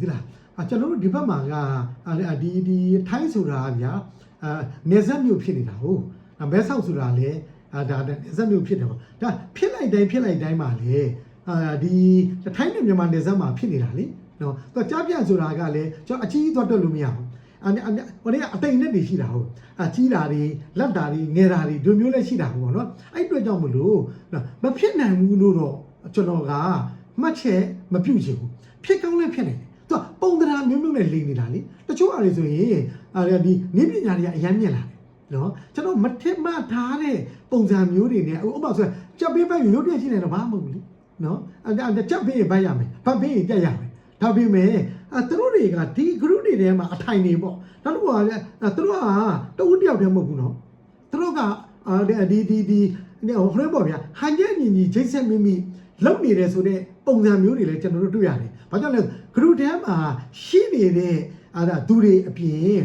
သလားကျွန်တော်တို့ဒီဘက်မှာကဒီထိုင်းဆိုတာဗျာနေဆက်မျိုးဖြစ်နေတာဟုတ်မဲဆောက်ဆိုတာလေဒါနေဆက်မျိုးဖြစ်တယ်ပေါ့ဒါဖြစ်လိုက်တိုင်းမှာလေဒီထိုင်းနဲ့မြန်မာနေဆက်မှာဖြစ်နေတာလေနော်သူကြားပြဆိုတာကလည်းကျွန်တော်အကြီးသွားတက်လို့မရဘူးဟိုကအတိတ်နဲ့တည်ရှိတာဟုတ်ကြီးတာတွေလက်တာတွေငယ်တာတွေဒီမျိုးလည်းရှိတာဟုတ်ပေါ့နော်အဲ့အတွက်ကြောင့်မလို့မဖြစ်နိုင်ဘူးလို့တော့ကျွန်တော်ကမှတ်ချက်မပြုတ်ချင်ဘူးဖြစ်ကောင်းလည်းဖြစ်နေတယ်သူကပုံသဏ္ဍာန်မျိုးနဲ့လိမ့်နေတာလေတချို့အားတွေဆိုရင်ဒီနည်းပညာတွေကအရင်မြင်လာတယ်နော်ကျွန်တော်မထင်မှတ်ထားတဲ့ပုံစံမျိုးတွေနဲ့ဥပမာဆိုကြက်ပေးပဲရုပ်တရက်ရှိနေတော့ဘာမှမဟုတ်ဘူးလေနော်ကြက်ပေးရင်ပတ်ရမယ်ဗတ်ပေးရင်တက်ရမယ်ဒါပေမဲ့သူတို့တွေကဒီ group တွေထဲမှာအထိုင်နေပေါ့နောက်တစ်ခုကလည်းသူတို့ကတဦးတယောက်တည်းမဟုတ်ဘူးနော်သူတို့ကဒီဟိုဖရဲပေါ့ဗျာဟန်ကျက်ညီဂျိတ်ဆက်မိမိလုံနေတယ်ဆိုတဲ့ပုံစံမျိုးတွေလည်းကျွန်တော်တို့တွေ့ရတယ်။ဘာကြောင့်လဲ group ထဲမှာရှိနေတဲ့သူတွေအပြင်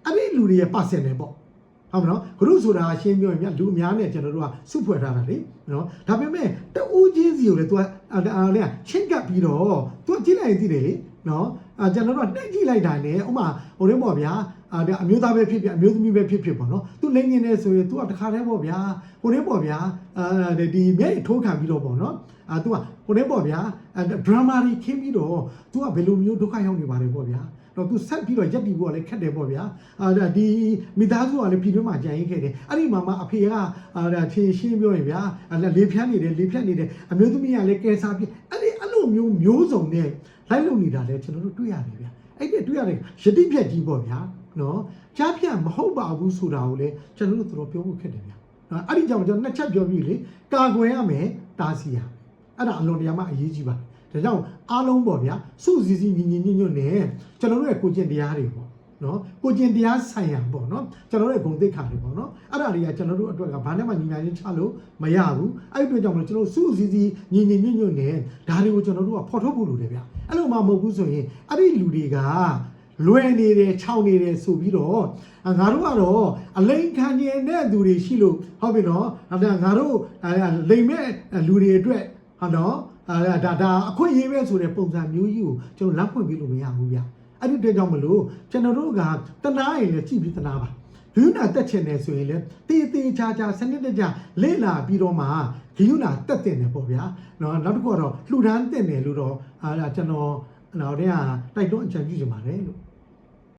အဲ့ဒီလူတွေရဲ့ percent တွေပေါ့။ဟုတ်မနော် group ဆိုတာရှင်းပြောရင်လူအများနဲ့ကျွန်တော်တို့ကစုဖွဲ့ထားတာလေနော်။ဒါပေမဲ့တဦးချင်းစီကိုလည်း तू လေချင်းကပ်ပြီးတော့ तू ကြည့်လိုက်ရင်သိတယ်လေနော်။ကျွန်တော်တို့ကနှိပ်ကြည့်လိုက်တာနဲ့ဥမာဟိုရင်းပေါ့ဗျာအမျိုးသားပဲဖြစ်ဖြစ်အမျိုးသမီးပဲဖြစ်ပေါ့နော်သူလိမ့်နေတယ်ဆိုရင် तू ကတခါတည်းပေါ့ဗျာဟိုရင်းပေါ့ဗျာဒီမျက်ထိုးခံပြီးတော့ပေါ့နော်तू ကဟိုရင်းပေါ့ဗျာဒရမာတွေခင်းပြီးတော့ तू ကဘယ်လိုမျိုးဒုက္ခရောက်နေပါလဲပေါ့ဗျာတော့ तू ဆက်ပြီးတော့ရက်တီဖို့ကလည်းခက်တယ်ပေါ့ဗျာဒီမိသားစုကလည်းပြည်တွင်းမှာကြံရင်ခဲ့တယ်အဲ့ဒီမှာမှအဖေကဖြေရှင်းပြောရင်ဗျာလေဖြန်းနေတယ်အမျိုးသမီးကလည်းကဲစားပြအဲ့လိုမျိုးစုံနဲ့လိုက်လုံနေတာလည်းကျွန်တော်တို့တွေ့ရတယ်ဗျာအဲ့ဒီတွေ့ရတယ်ယတိပြက်ကြီးပေါ့ဗျာနော်ကြားပြမဟုတ်ပါဘူးဆိုတာကိုလည်းကျွန်တော်တို့တော်ပြောဖို့ခက်တယ်ဗျာနော်အဲ့ဒီကြောင့်ကျွန်တော်နှစ်ချက်ပြောပြီးလေကာကွယ်ရမယ်တားဆီးရအဲ့ဒါအလွန်တရာမှအရေးကြီးပါတယ်ဒါကြောင့်အားလုံးပေါ့ဗျာစုစည်းစည်းညီညွတ်နဲ့ကျွန်တော်တို့ရဲ့ကိုကျင့်တရားတွေပေါ့နော်ကိုကျင့်တရားဆိုင်ရာပေါ့နော်ကျွန်တော်တို့ရဲ့ဂုဏ်သိက္ခာတွေပေါ့နော်အဲ့ဒါတွေကကျွန်တော်တို့အတွက်ကဘာနဲ့မှညီညာချင်းချလို့မရဘူးအဲ့ဒီအတွက်ကြောင့်မလို့ကျွန်တော်စုစည်းစည်းညီညွတ်နဲ့ဒါတွေကိုကျွန်တော်တို့ကဖော်ထုတ်ဖို့လိုတယ်ဗျာအဲ့လိုမှမဟုတ်ဘူးဆိုရင်အဲ့ဒီလူတွေကလွယ်နေတယ်ခြောက်နေတယ်ဆိုပြီးတော့ငါတို့ကတော့အလိမ်ခံနေတဲ့သူတွေရှိလို့ဟုတ်ပြီနော်ငါတို့လိမ်မဲ့လူတွေအတွက်ဟုတ်နော်ဒါအခွင့်အရေးပဲဆိုတဲ့ပုံစံမျိုးကြီးကိုကျွန်တော်လက်ဖွင့်ပြီးလို့မရဘူးဗျအဲ့ဒီအတွက်ကြောင့်မလို့ကျွန်တော်တို့ကတနာရင်လည်းကြည့်ပြီးတနာပါဂိယူနာတက်ချင်တယ်ဆိုရင်လည်းတေချာစနစ်တကျလေ့လာပြီးတော့မှဂိယူနာတက်တင်တယ်ပေါ့ဗျာနော်နောက်တစ်ခုကတော့လှူဒန်းတင်တယ်လို့တော့ကျွန်တော်နောက်တည်းကတိုက်တွန်းအကြံပြုချင်ပါတယ်လို့